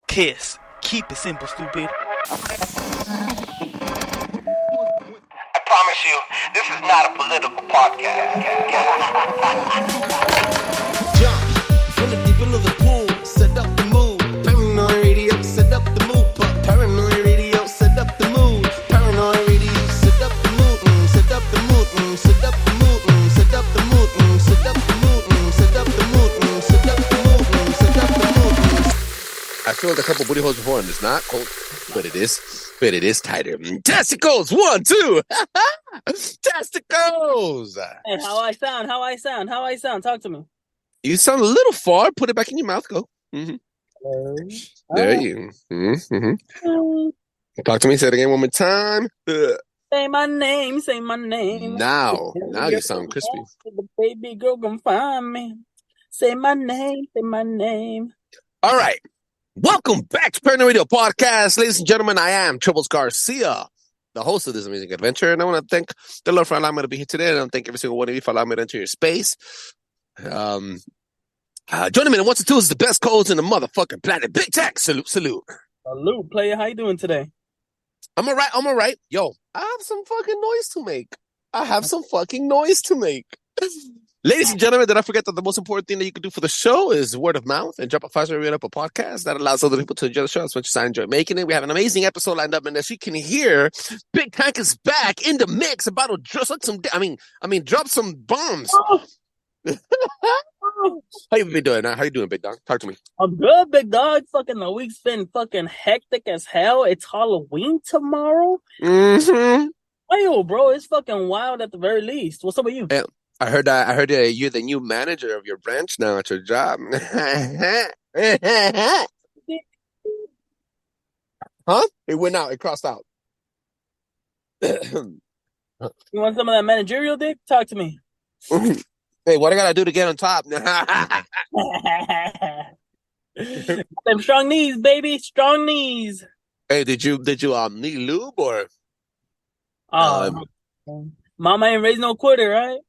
Kiss. Keep it simple, stupid. I promise you, this is not a political podcast. Jump from the deep end of the pool, set up the mood. Paranoid radio, set up the mood. Paranoid radio, set up the mood. Paranoid radio, set up the mood. Set up the mood. Set up the mood. Set up the mood. Set up the mood. Set up the mood. Set up the mood. Set up the mood. I filled a couple booty holes before, and it's not cold, but it is tighter. Testicles, 1, 2. Testicles. Hey, how I sound? Talk to me. You sound a little far. Put it back in your mouth. Go. Mm-hmm. There you. Mm-hmm. Talk to me. Say it again one more time. Say my name. Now you sound crispy. The baby girl can find me. Say my name. All right. Welcome back to Paranoid Radio Podcast. Ladies and gentlemen, I am Trebles Garcia, the host of this amazing adventure. And I want to thank the Lord for allowing me to be here today. And I want to thank every single one of you for allowing me to enter your space. Joining me in 1 to 2 is the best codes in the motherfucking planet. Big Tech. Salute. Salute, player. How you doing today? I'm all right. Yo, I have some fucking noise to make. Ladies and gentlemen, did I forget that the most important thing that you can do for the show is word of mouth and drop a 5-star review up a podcast that allows other people to enjoy the show as much as I enjoy making it. We have an amazing episode lined up, and as you can hear, Big Tank is back in the mix, about to drop some bombs. How you been doing? How you doing, Big Dog? Talk to me. I'm good, big dog. Fucking the week's been fucking hectic as hell. It's Halloween tomorrow. Mm-hmm. Yo, bro, it's fucking wild at the very least. What's up with you? Yeah. I heard you're the new manager of your branch now at your job. Huh? It went out. It crossed out. You want some of that managerial dick? Talk to me. Hey, what I gotta do to get on top? Them strong knees, baby. Strong knees. Hey, did you need lube or? Mama ain't raised no quitter, right?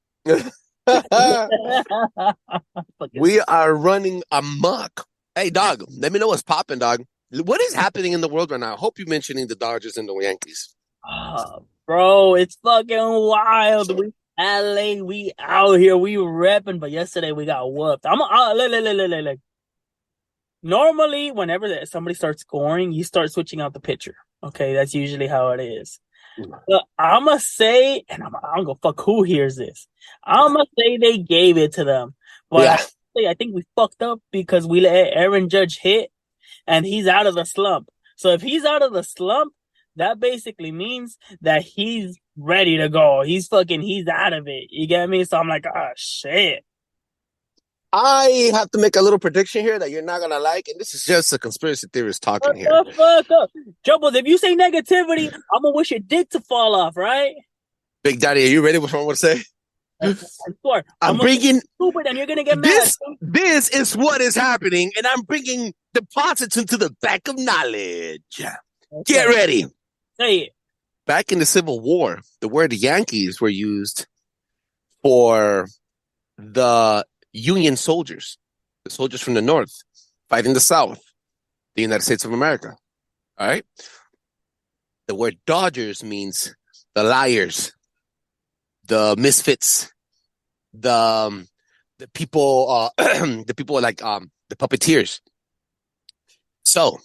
We are running amok. Hey, dog, let me know what's popping, dog. What is happening in the world right now? I hope you're mentioning the Dodgers and the Yankees. Bro, it's fucking wild. We LA, we out here, we repping, but yesterday we got whooped. Look. Normally, whenever somebody starts scoring, you start switching out the pitcher. Okay, that's usually how it is. But I'ma say, and I'm gonna fuck who hears this. I'ma say they gave it to them, but I think we fucked up because we let Aaron Judge hit, and he's out of the slump. So if he's out of the slump, that basically means that he's ready to go. He's out of it. You get me? So I'm like, shit. I have to make a little prediction here that you're not gonna like, and this is just a conspiracy theorist talking here. Fuck up. Troubles, if you say negativity, I'm gonna wish your dick to fall off, right? Big Daddy, are you ready with what I'm gonna say? I swear. I'm bringing stupid, and you're gonna get mad. This is what is happening, and I'm bringing deposits into the back of knowledge. Okay. Get ready. Say it. Back in the Civil War, the word Yankees were used for the Union soldiers, the soldiers from the North fighting the South, the United States of America. All right. The word Dodgers means the liars, the misfits, the people, the people like the puppeteers. So,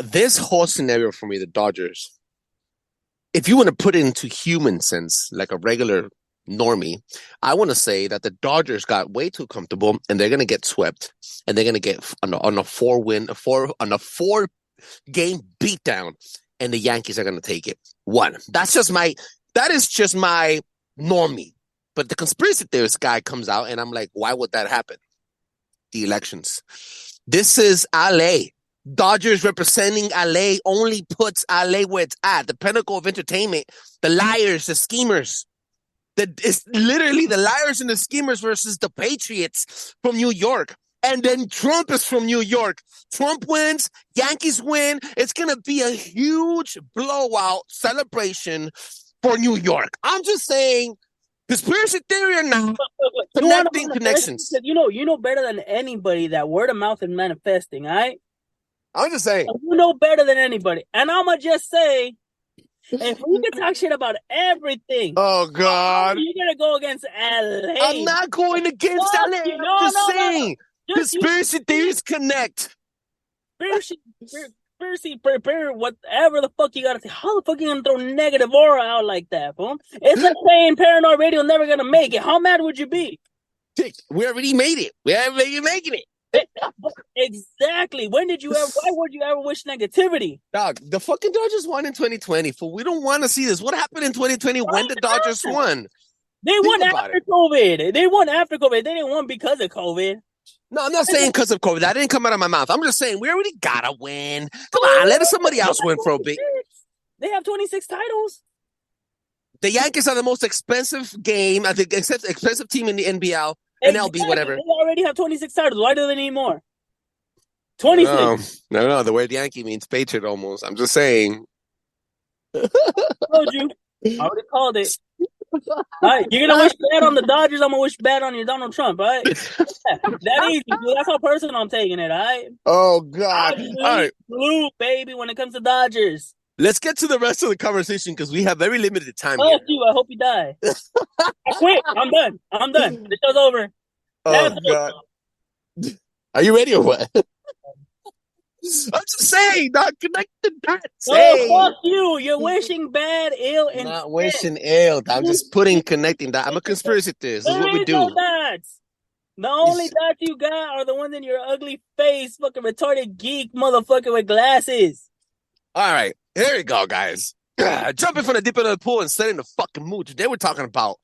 this whole scenario for me, the Dodgers, if you want to put it into human sense, like a regular normie, I want to say that the Dodgers got way too comfortable and they're going to get swept and they're going to get on a 4-game beatdown, and the Yankees are going to take it. That is just my normie. But the conspiracy theorist guy comes out and I'm like, why would that happen? The elections. This is LA. Dodgers representing LA only puts LA where it's at, the pinnacle of entertainment. The liars, the schemers. It's literally the liars and the schemers versus the Patriots from New York. And then Trump is from New York. Trump wins, Yankees win. It's going to be a huge blowout celebration for New York. I'm just saying, conspiracy theory or not, connecting connections. You know better than anybody that word of mouth is manifesting, all right? I'm just saying. You know better than anybody. And I'm going to just say, if we can talk shit about everything, Oh, how God. are you going to go against LA? I'm not going against Fuck LA. you. I'm No, just no, no, no. saying. Just you. Conspiracy theories connect. Conspiracy, whatever the fuck you gotta say. How the fuck you gonna throw negative aura out like that, boom? It's like saying Paranoid Radio never gonna make it. How mad would you be? We already made it. We already making it. Exactly. Why would you ever wish negativity? Dog, the fucking Dodgers won in 2020. We don't want to see this. What happened in 2020 when the Dodgers won? They Think won about after it. COVID. They won after COVID. They didn't win because of COVID. No, I'm not saying because of COVID. That didn't come out of my mouth. I'm just saying we already gotta win. Come on, let somebody else win for a bit. They have 26 titles. The Yankees are the most expensive game, I think, expensive team in the NBL, NLB, whatever. They already have 26 titles. Why do they need more? 26. No. The word Yankee means patriot almost. I'm just saying. I told you. I already called it. All right, you're gonna wish bad on the Dodgers. I'm gonna wish bad on your Donald Trump. All right, that easy. Dude. That's how personal I'm taking it. All right. Oh God! All right, blue baby. When it comes to Dodgers, let's get to the rest of the conversation because we have very limited time fuck here. you. I hope you die. I quit. I'm done. The show's over. Oh God! Are you ready or what? I'm just saying, not connected dots. Oh, fuck you. You're wishing bad, ill, and not wishing ill. I'm just connecting that. I'm a conspiracy theorist. This is what we do. No dots. The only dots you got are the ones in your ugly face, fucking retarded geek motherfucker with glasses. All right, here we go, guys. Jumping from the deep end of the pool and setting the fucking mood. Today we're talking about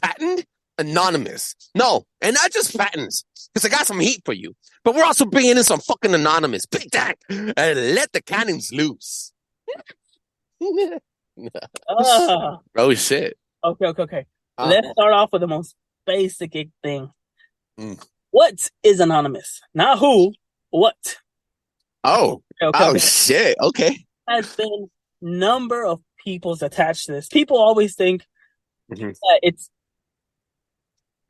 patent anonymous. No, and not just patents, because I got some heat for you. But we're also bringing in some fucking anonymous. Big time. And let the cannons loose. Oh, shit. Okay. Let's start off with the most basic thing. Mm. What is anonymous? Not who, what? Oh. Okay. Shit. Okay. Has been number of people's attached to this. People always think that it's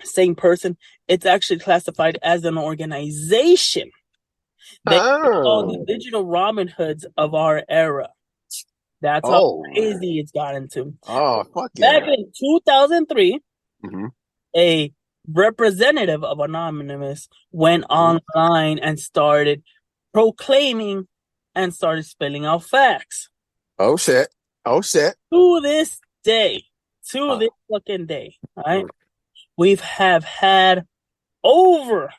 same person. It's actually classified as an organization. They call the digital Robin Hoods of our era. That's how crazy it's gotten to. Oh, fuck Back in 2003, a representative of Anonymous went online and started proclaiming and started spilling out facts. Oh, shit. To this fucking day, right? We have had over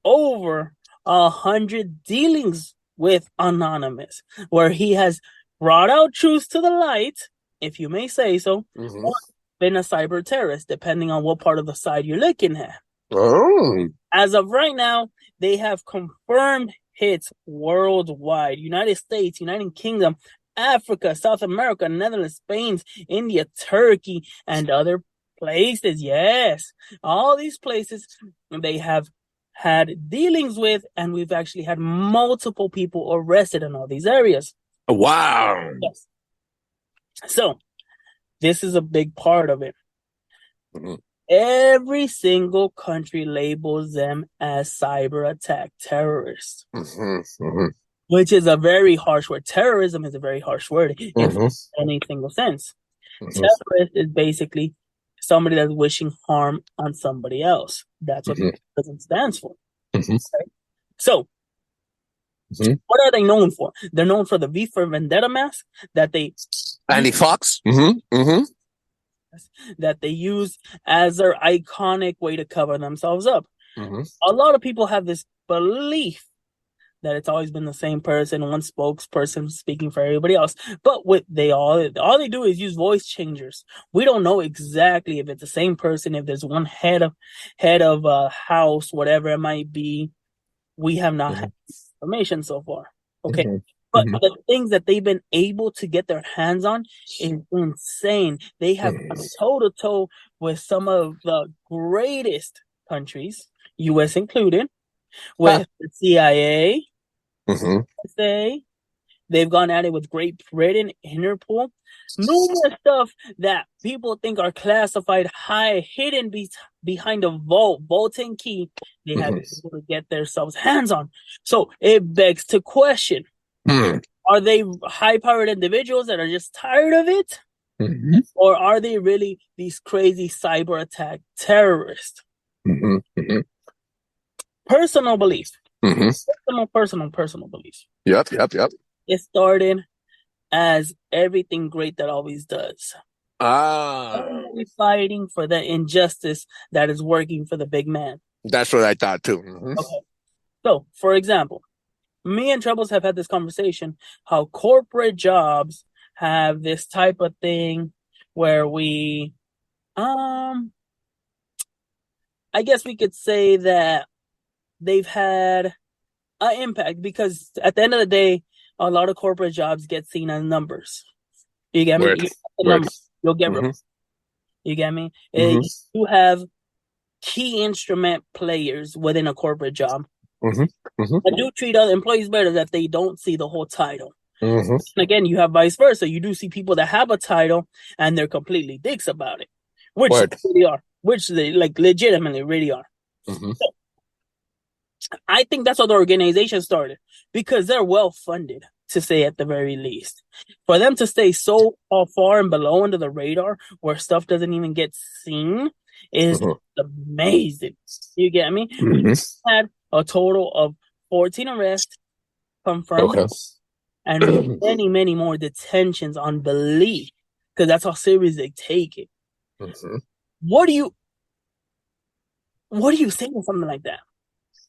100 dealings with Anonymous, where he has brought out truths to the light, if you may say so, or been a cyber terrorist, depending on what part of the side you're looking at. Oh. As of right now, they have confirmed hits worldwide. United States, United Kingdom, Africa, South America, Netherlands, Spain, India, Turkey, and other places. Yes, all these places they have had dealings with, and we've actually had multiple people arrested in all these areas. Wow. Yes. So this is a big part of it. Every single country labels them as cyber attack terrorists, which is a very harsh word. Terrorism is a very harsh word in any single sense. Terrorist is basically somebody that's wishing harm on somebody else. That's what terrorism stands for. Okay? So, what are they known for? They're known for the V for Vendetta mask that they Andy Fox. That they use as their iconic way to cover themselves up. A lot of people have this belief that it's always been the same person, one spokesperson speaking for everybody else. But what all they do is use voice changers. We don't know exactly if it's the same person, if there's one head of a house, whatever it might be. We have not had information so far. Okay. But the things that they've been able to get their hands on is insane. They have gone toe-to-toe with some of the greatest countries, U.S. included, with the CIA, USA, They've gone at it with Great Britain, Interpol, numerous stuff that people think are classified hidden behind a vaulting key. They have been able to get themselves hands on. So it begs to question: are they high-powered individuals that are just tired of it, or are they really these crazy cyber attack terrorists? Personal belief. Personal belief. Yep. It started as everything great that always does. Only fighting for the injustice that is working for the big man. That's what I thought too. Okay. So, for example, me and Trebles have had this conversation how corporate jobs have this type of thing where we, I guess we could say that they've had an impact because at the end of the day, a lot of corporate jobs get seen as numbers. You get me? You get the numbers, you'll get you get me? You have key instrument players within a corporate job. I do treat other employees better that they don't see the whole title. And again, you have vice versa. You do see people that have a title and they're completely dicks about it, which they really are, which they like legitimately really are. So, I think that's how the organization started because they're well funded, to say at the very least. For them to stay so far and below under the radar where stuff doesn't even get seen is amazing. You get me? We had a total of 14 arrests confirmed and many, many more detentions on belief because that's how serious they take it. What do you say to something like that?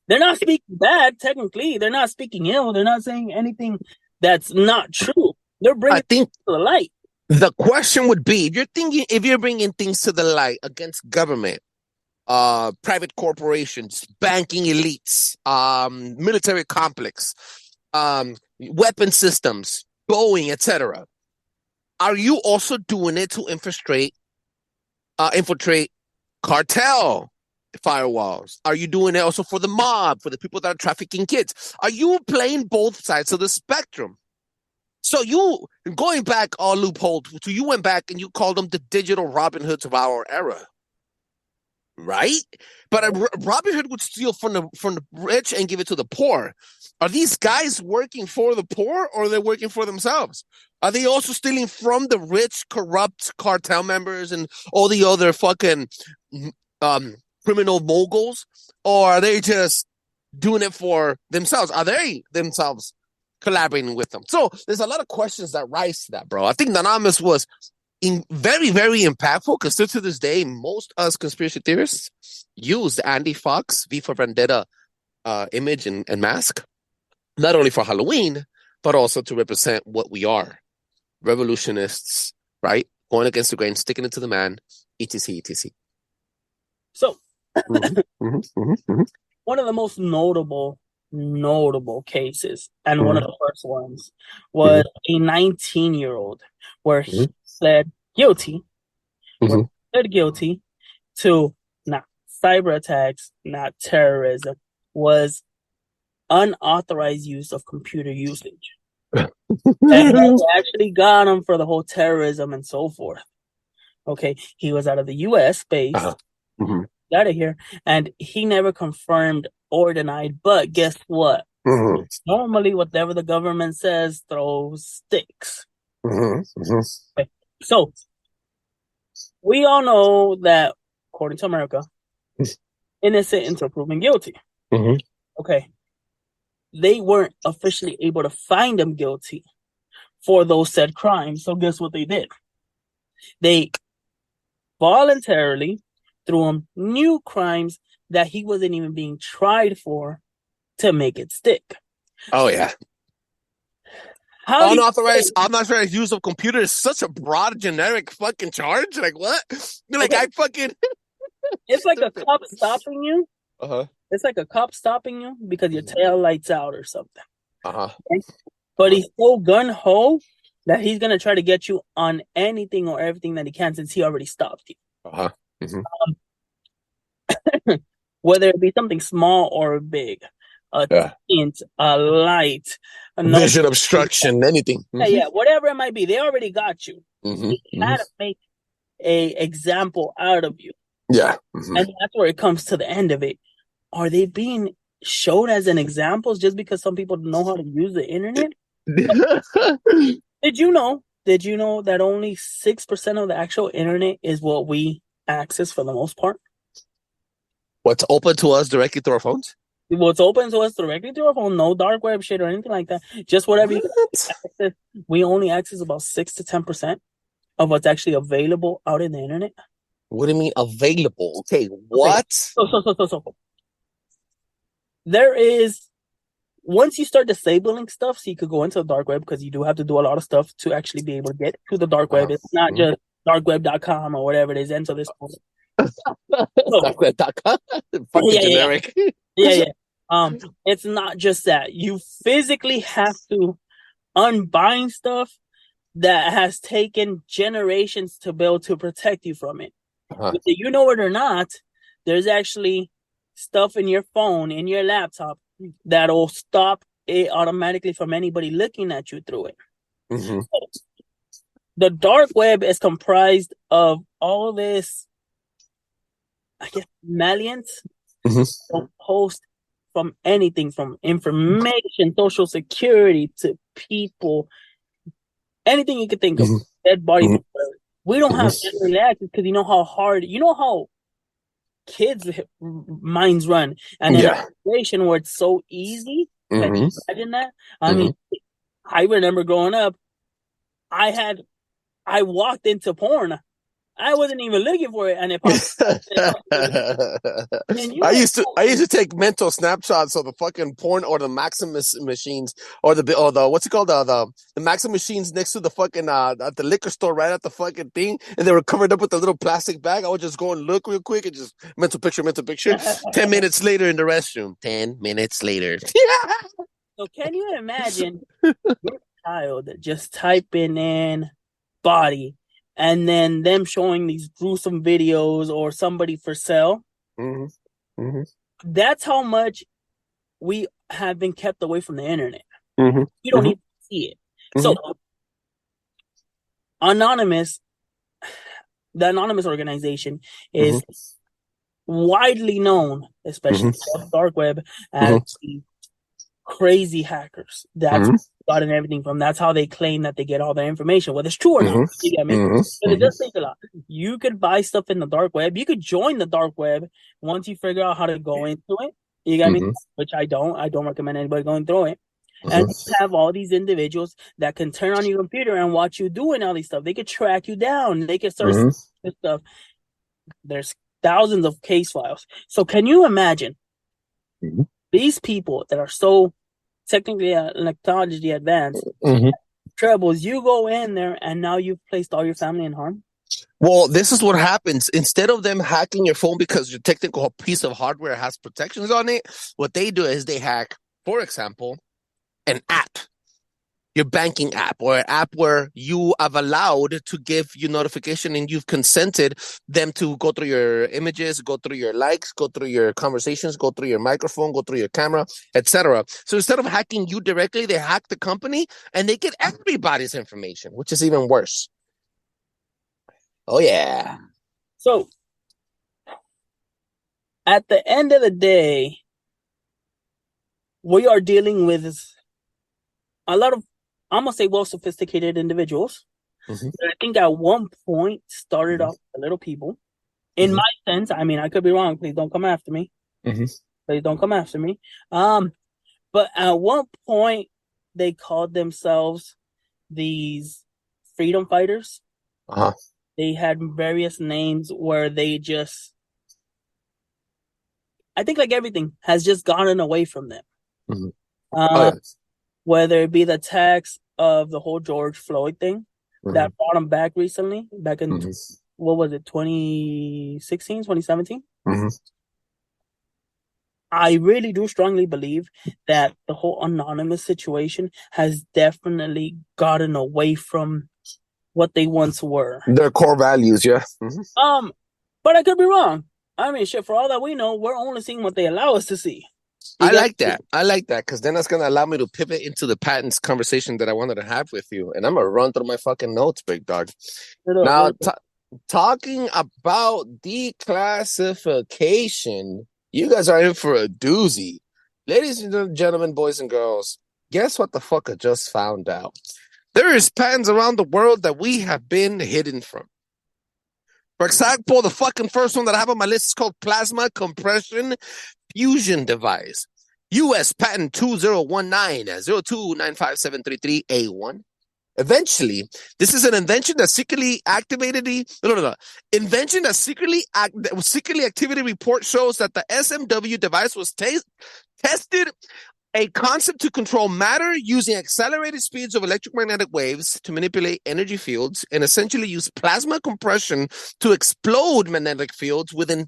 They're not speaking bad, technically. They're not speaking ill. They're not saying anything that's not true. They're bringing things to the light. The question would be, if you're bringing things to the light against government, private corporations, banking elites, military complex, weapon systems, Boeing, etc., are you also doing it to infiltrate cartel firewalls? Are you doing it also for the mob, for the people that are trafficking kids? Are you playing both sides of the spectrum? So you, going back all loophole, so you went back and you called them the digital Robin Hoods of our era, right? But Robin Hood would steal from the rich and give it to the poor. Are these guys working for the poor or are they working for themselves? Are they also stealing from the rich, corrupt cartel members and all the other fucking criminal moguls, or are they just doing it for themselves? Are they themselves collaborating with them? So there's a lot of questions that rise to that, bro. I think Anonymous was very, very impactful because still to this day, most us conspiracy theorists use the Andy Fox V for Vendetta image and mask, not only for Halloween, but also to represent what we are. Revolutionists, right? Going against the grain, sticking it to the man, etc., etc. So, one of the most notable cases, and one of the first ones, was a 19-year-old where he pled guilty to not cyber attacks, not terrorism, was unauthorized use of computer usage. And they actually got him for the whole terrorism and so forth. Okay, he was out of the U.S. base. Out of here, and he never confirmed or denied. But guess what? Normally, whatever the government says throws sticks. Okay. So we all know that, according to America, innocent until proven guilty. Okay, they weren't officially able to find him guilty for those said crimes. So guess what they did? They voluntarily threw him new crimes that he wasn't even being tried for to make it stick. Oh, yeah. Unauthorized use of computer is such a broad, generic fucking charge. Like, what? Like, I fucking... It's like a cop stopping you. It's like a cop stopping you because your tail lights out or something. Okay? But he's so gun-ho that he's going to try to get you on anything or everything that he can since he already stopped you. Whether it be something small or big, a tint, a light, Vision obstruction, anything. Yeah, whatever it might be, they already got you. They had to make a example out of you. Yeah. And that's where it comes to the end of it. Are they being showed as an example just because some people know how to use the internet? Did you know that only 6% of the actual internet is what we access for the most part? What's open to us directly through our phones? What's open to us directly through our phone, no dark web shit or anything like that. Just whatever you access. We only access about 6 to 10% of what's actually available out in the internet. What do you mean available? Okay, what? So. There is, once you start disabling stuff, so you could go into the dark web, because you do have to do a lot of stuff to actually be able to get to the dark web. It's not just darkweb.com or whatever it is until this point. Darkweb.com? Fucking generic. Yeah. It's not just that. You physically have to unbind stuff that has taken generations to be able to protect you from it. Whether you know it or not, there's actually stuff in your phone, in your laptop, that'll stop it automatically from anybody looking at you through it. So, the dark web is comprised of all this, I guess, maliance post from anything from information, social security, to people, anything you could think of, dead body. We don't have any access because you know how kids' minds run, and in a situation where it's so easy. Can you imagine that? I mean, I remember growing up, I walked into porn. I wasn't even looking for it, and it popped up. I used to take mental snapshots of the fucking porn or the Maximus machines or the what's it called, the Maximus machines next to the fucking at the liquor store right at the fucking thing, and they were covered up with a little plastic bag. I would just go and look real quick and just mental picture. 10 minutes later in the restroom. 10 minutes later. So can you imagine your child just typing in body, and then them showing these gruesome videos or somebody for sale? That's how much we have been kept away from the internet. You don't even see it. So, the Anonymous organization is widely known, especially on the dark web, as the crazy hackers. That's gotten everything from. That's how they claim that they get all their information, whether it's true or not. You get me? But it does take a lot. You could buy stuff in the dark web. You could join the dark web once you figure out how to go into it. You get me? Which I don't. I don't recommend anybody going through it. And you have all these individuals that can turn on your computer and watch you doing all these stuff. They could track you down. They could start this stuff. There's thousands of case files. So can you imagine these people that are so technically technology advanced, Trebles, you go in there and now you've placed all your family in harm? Well, this is what happens. Instead of them hacking your phone because your technical piece of hardware has protections on it, what they do is they hack, for example, an app, your banking app, or an app where you have allowed to give you notification and you've consented them to go through your images, go through your likes, go through your conversations, go through your microphone, go through your camera, etc. So instead of hacking you directly, they hack the company and they get everybody's information, which is even worse. Oh, yeah. So at the end of the day, we are dealing with a lot of, I'm going to say, well-sophisticated individuals. I think at one point started off with little people. In my sense, I mean, I could be wrong. Please don't come after me. Please don't come after me. But at one point, they called themselves these freedom fighters. They had various names where they just, I think like everything has just gotten away from them. Whether it be the tax of the whole George Floyd thing that brought him back recently, back in, what was it, 2016, 2017? I really do strongly believe that the whole anonymous situation has definitely gotten away from what they once were. Their core values, yeah. But I could be wrong. I mean, shit, for all that we know, we're only seeing what they allow us to see. I like that. I like that because then that's going to allow me to pivot into the patents conversation that I wanted to have with you. And I'm going to run through my fucking notes, big dog. Now, talking about declassification, you guys are in for a doozy. Ladies and gentlemen, boys and girls, guess what the fuck I just found out? There is patents around the world that we have been hidden from. For example, the fucking first one that I have on my list is called Plasma Compression Fusion Device. U.S. Patent 2019-02957333A1. Eventually, this is an invention that secretly invention that secretly activity report shows that the SMW device was tested a concept to control matter using accelerated speeds of electromagnetic waves to manipulate energy fields and essentially use plasma compression to explode magnetic fields within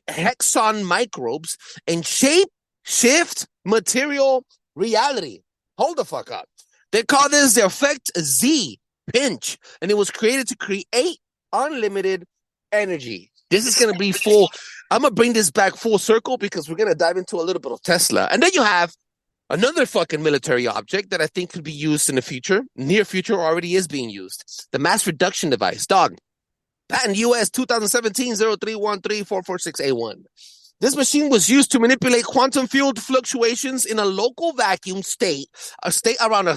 hexon microbes and shift material reality. Hold the fuck up. They call this the effect Z pinch, and it was created to create unlimited energy. This is going to be full. I'm going to bring this back full circle because we're going to dive into a little bit of Tesla. And then you have another fucking military object that I think could be used in the future, near future, already is being used. The mass reduction device. Dog. Patent US 2017-0313-446A1. This machine was used to manipulate quantum field fluctuations in a local vacuum state around a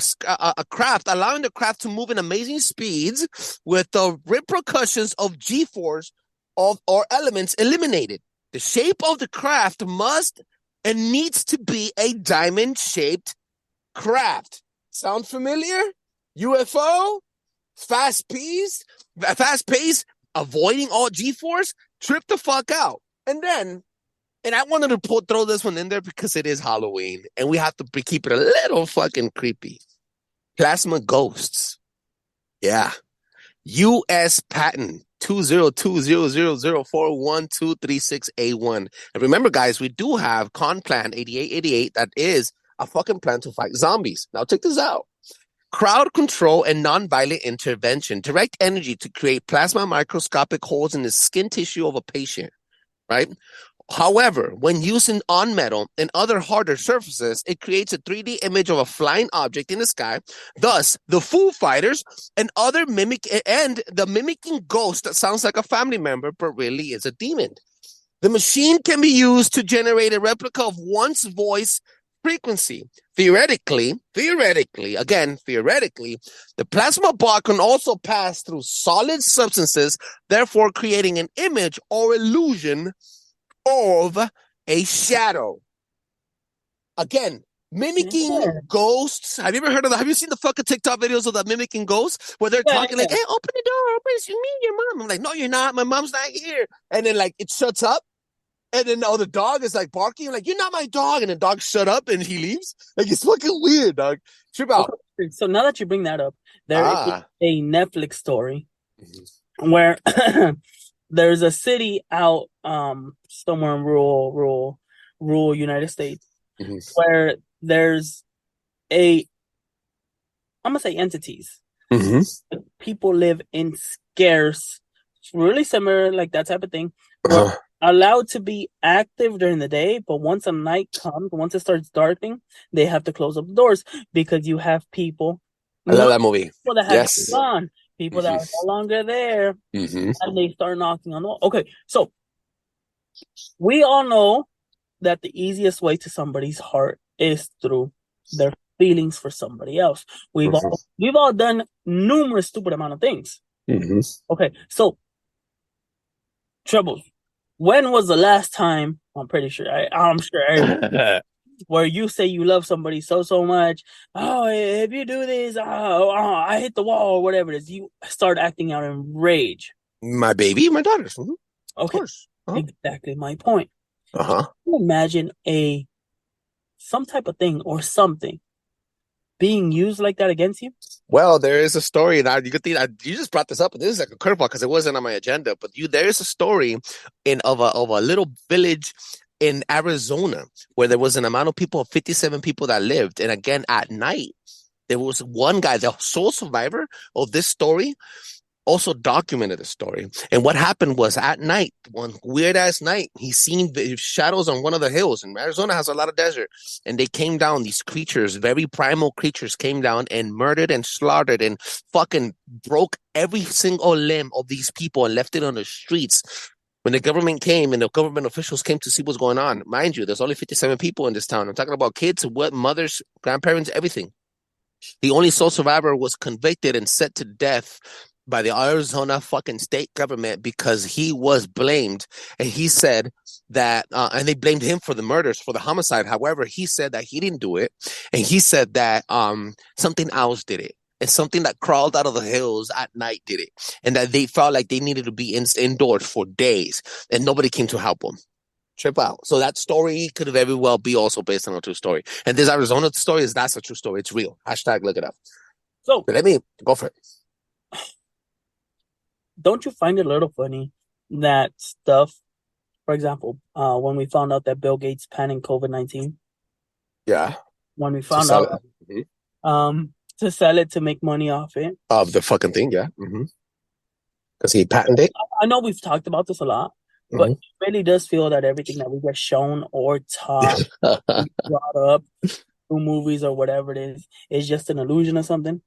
craft, allowing the craft to move in amazing speeds with the repercussions of G-force or elements eliminated. The shape of the craft must and needs to be a diamond-shaped craft. Sound familiar? UFO? Fast-paced, avoiding all G-force? Trip the fuck out. And I wanted to throw this one in there because it is Halloween, and we have to keep it a little fucking creepy. Plasma ghosts. Yeah. U.S. patent 20200041236A1. And remember, guys, we do have Plan 8888 that is a fucking plan to fight zombies. Now, check this out. Crowd control and nonviolent intervention. Direct energy to create plasma microscopic holes in the skin tissue of a patient, right? However, when using on metal and other harder surfaces, it creates a 3D image of a flying object in the sky. Thus, the Foo Fighters and the mimicking ghost that sounds like a family member but really is a demon. The machine can be used to generate a replica of one's voice frequency. Theoretically, the plasma bar can also pass through solid substances, therefore creating an image or illusion of a shadow. Again, mimicking ghosts. Have you seen the fucking TikTok videos of the mimicking ghosts where they're talking like, hey, open the door, it's me, your mom. I'm like, no, you're not. My mom's not here. And then like it shuts up. And then the dog is like barking. I'm like, you're not my dog. And the dog shut up and he leaves. Like, it's fucking weird, dog. Trip out. So now that you bring that up, there is a Netflix story where there's a city out somewhere in rural United States where there's I'm gonna say entities. People live in scarce, really similar, like that type of thing. Allowed to be active during the day, but once a night comes, once it starts darkening, they have to close up the doors because you have people. I love that movie. People that have gone, people that are no longer there, and they start knocking on the wall. Okay, so we all know that the easiest way to somebody's heart is through their feelings for somebody else. We've all done numerous stupid amount of things. Okay, so Trebles. When was the last time? I'm pretty sure. I'm sure. Where you say you love somebody so much. Oh, if you do this, I hit the wall or whatever it is. You start acting out in rage. My baby, my daughters. Okay, of course. Exactly my point. Can you imagine some type of thing or something being used like that against you? Well, there is a story that you just brought this up, and this is like a curveball because it wasn't on my agenda. But there is a story of a little village in Arizona where there was an amount of people, 57 people that lived, and again at night there was one guy, the sole survivor of this story. also documented the story. And what happened was at night, one weird ass night, he seen the shadows on one of the hills. And Arizona has a lot of desert. And they came down, these creatures, very primal creatures came down and murdered and slaughtered and fucking broke every single limb of these people and left it on the streets. When the government came and the government officials came to see what's going on, mind you, there's only 57 people in this town. I'm talking about kids, mothers, grandparents, everything. The only sole survivor was convicted and set to death by the Arizona fucking state government because he was blamed. And he said that, and they blamed him for the murders, for the homicide. However, he said that he didn't do it. And he said that something else did it. And something that crawled out of the hills at night did it. And that they felt like they needed to be indoors for days. And nobody came to help them. Trip out. So that story could very well be also based on a true story. And this Arizona story that's a true story. It's real. Hashtag look it up. So but let me go for it. Don't you find it a little funny that stuff, for example, when we found out that Bill Gates panicked COVID-19? Yeah. When we found out to sell it to make money off it. Of the fucking thing, yeah. Because he patented it. I know we've talked about this a lot, but it really does feel that everything that we get shown or taught, brought up through movies or whatever it is just an illusion or something.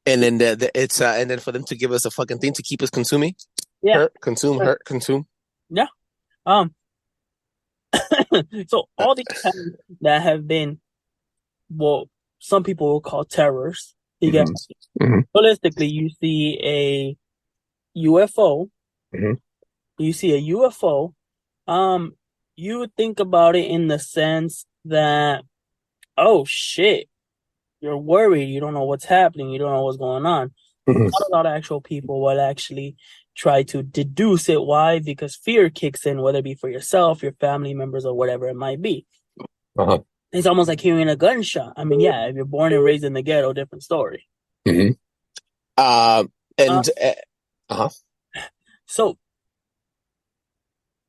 And then it's and then for them to give us a fucking thing to keep us consuming. Yeah. Hurt, consume. Yeah. So all these things that have been, well, some people will call terrors. You get holistically, you see a UFO. You see a UFO. You would think about it in the sense that, oh shit, you're worried. You don't know what's happening. You don't know what's going on. Not a lot of actual people will actually try to deduce it. Why? Because fear kicks in, whether it be for yourself, your family members, or whatever it might be. It's almost like hearing a gunshot. I mean, yeah, if you're born and raised in the ghetto, different story. So,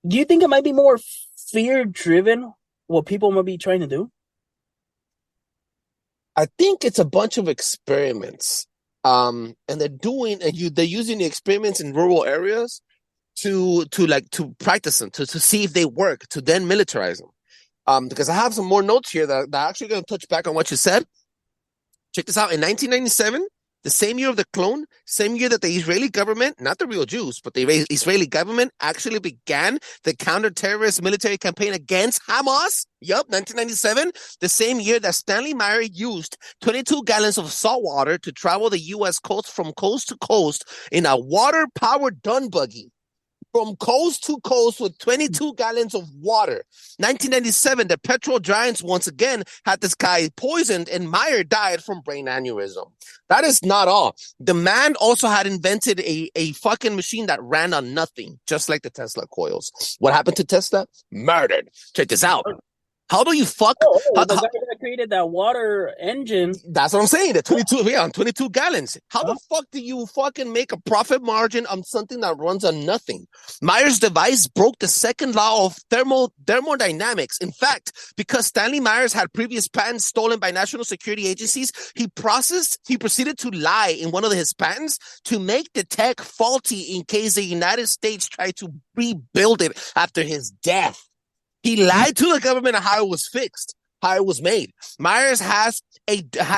do you think it might be more fear-driven, what people might be trying to do? I think it's a bunch of experiments. And they're using the experiments in rural areas to practice them, to see if they work, to then militarize them. Because I have some more notes here that are actually going to touch back on what you said. Check this out. In 1997, the same year of the clone, same year that the Israeli government, not the real Jews, but the Israeli government actually began the counter-terrorist military campaign against Hamas. Yup, 1997, the same year that Stanley Meyer used 22 gallons of salt water to travel the U.S. coast from coast to coast in a water-powered dune buggy. From coast to coast with 22 gallons of water. 1997, the petrol giants once again had this guy poisoned and Meyer died from brain aneurysm. That is not all. The man also had invented a fucking machine that ran on nothing, just like the Tesla coils. What happened to Tesla? Murdered. Check this out. How do you fuck? The guy that created that water engine. That's what I'm saying. The 22 gallons. How the fuck do you fucking make a profit margin on something that runs on nothing? Meyer's device broke the second law of thermodynamics. In fact, because Stanley Myers had previous patents stolen by national security agencies, he proceeded to lie in one of his patents to make the tech faulty in case the United States tried to rebuild it after his death. He lied to the government on how it was fixed, how it was made. Myers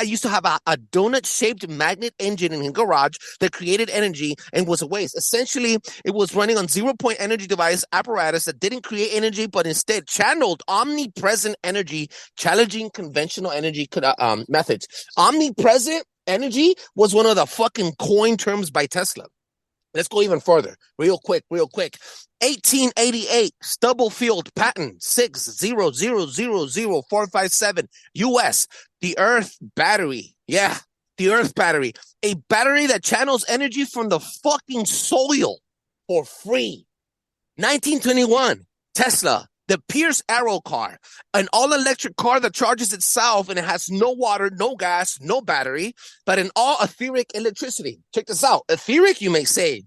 used to have a donut-shaped magnet engine in his garage that created energy and was a waste. Essentially, it was running on zero-point energy device apparatus that didn't create energy, but instead channeled omnipresent energy, challenging conventional energy methods. Omnipresent energy was one of the fucking coined terms by Tesla. Let's go even further. Real quick. 1888, Stubblefield patent 6000457 US. The Earth battery. Yeah, the Earth battery. A battery that channels energy from the fucking soil for free. 1921, Tesla. The Pierce Arrow car, an all-electric car that charges itself and it has no water, no gas, no battery, but an all-etheric electricity. Check this out. Etheric, you may say,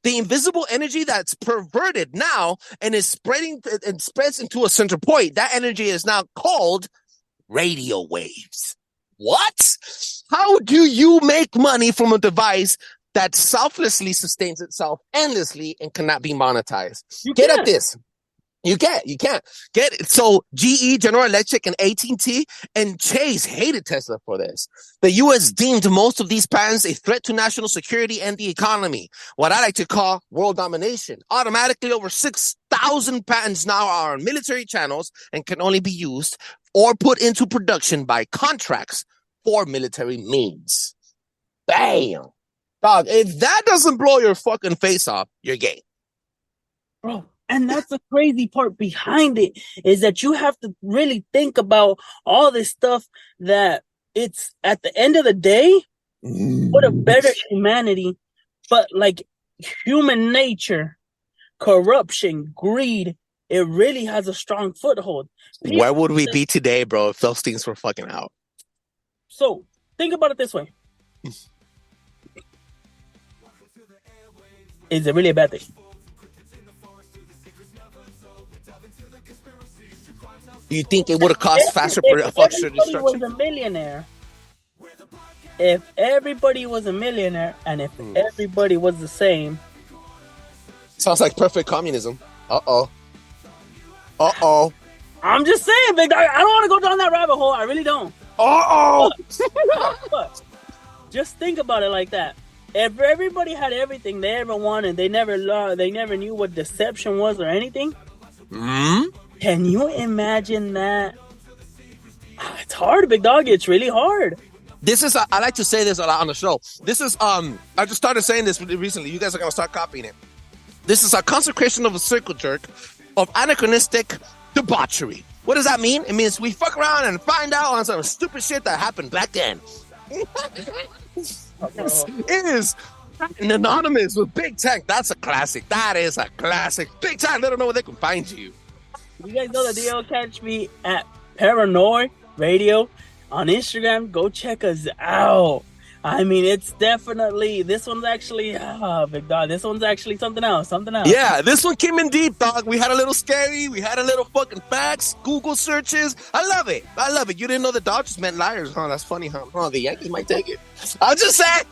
the invisible energy that's perverted now and is spreads into a center point. That energy is now called radio waves. What? How do you make money from a device that selflessly sustains itself endlessly and cannot be monetized. You Get can't. at this. You can't get it. So GE, General Electric, and AT&T and Chase hated Tesla for this. The U.S. deemed most of these patents a threat to national security and the economy, what I like to call world domination. Automatically, over 6,000 patents now are on military channels and can only be used or put into production by contracts for military means. Bam! Dog, if that doesn't blow your fucking face off, you're gay. Bro, and that's the crazy part behind it, is that you have to really think about all this stuff that it's at the end of the day, what a better humanity, but like human nature, corruption, greed, it really has a strong foothold. Where would we be today, bro, if those things were fucking out? So think about it this way. Is it really a bad thing? Do you think it would have cost faster destruction? If everybody was a millionaire and if everybody was the same. Sounds like perfect communism. Uh-oh. I'm just saying, big dog. I don't want to go down that rabbit hole. I really don't. But just think about it like that. If everybody had everything they ever wanted, they never knew what deception was or anything. Can you imagine that? It's hard, big dog. It's really hard. This is, I like to say this a lot on the show. This is, I just started saying this recently. You guys are going to start copying it. This is a consecration of a circle jerk of anachronistic debauchery. What does that mean? It means we fuck around and find out on some stupid shit that happened back then. It is an anonymous with Big Tank. That's a classic. That is a classic. Big Tank, let them know where they can find you. You guys know the deal. Catch me at Paranoid Radio on Instagram. Go check us out. I mean, it's definitely, this one's actually, big dog, this one's actually something else. Yeah, this one came in deep, dog. We had a little scary. We had a little fucking facts, Google searches. I love it. You didn't know the Dodgers meant liars, huh? That's funny, huh? Oh, the Yankees might take it. I'm just saying.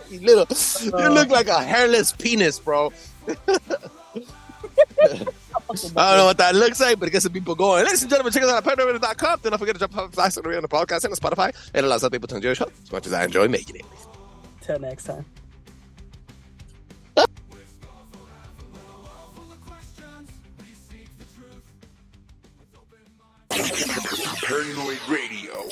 You look like a hairless penis, bro. I don't know what that looks like, but it gets some people going. Ladies and gentlemen, check us out at ParaNoid.com. Do not forget to drop a 5-star review on the podcast and the Spotify. It allows other people to enjoy the show as much as I enjoy making it. Till next time. Paranoid Radio.